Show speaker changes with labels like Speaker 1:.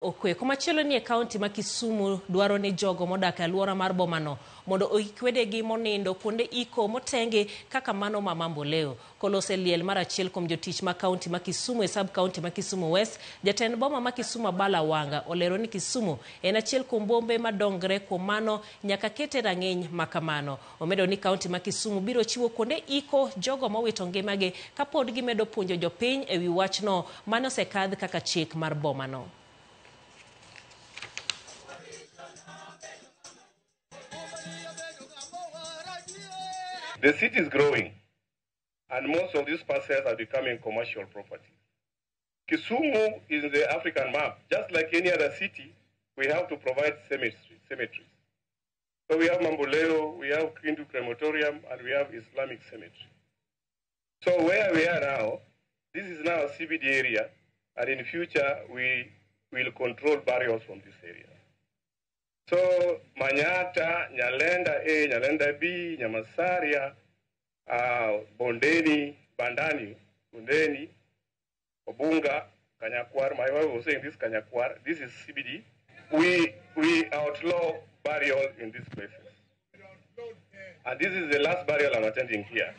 Speaker 1: Okwe komachielo ni e kaunti ma Kisumu dwaro ni jogo modak e alwora mar bomano mondo oikwedegi monindo kuonde iko motengi kaka mano ma Mamboleo. Kolose liel mar achiel kuom jotich ma kaunti ma Kisumu e sub kaunti ma Kisumu West, jatend boma ma Kisumu Abala Wanga olero ni Kisumu en achiel kuom bombe madongre kuom mano nyaka kete rang'iny makamano. Omedo ni kaunti ma Kisumu biro chiwo kuonde iko jogo mowito ngimagi kapod gimedo puonjo jopiny ewi wachno mane osekadh kaka chik mar bomano.
Speaker 2: The city is growing, and most of these parcels are becoming commercial property. Kisumu is in the African map. Just like any other city, we have to provide cemeteries. So we have Mamboleo, we have Kindu Crematorium, and we have Islamic Cemetery. So where we are now, this is now a CBD area, and in future, we will control burials from this area. So Manyata, Nyalenda A, Nyalenda B, Nyamasaria, Bondeni, Bandani, Bondeni, Obunga, Kanyakwar. My wife was saying this Kanyakwar. This is CBD. We outlaw burial in these places. And this is the last burial I'm attending here.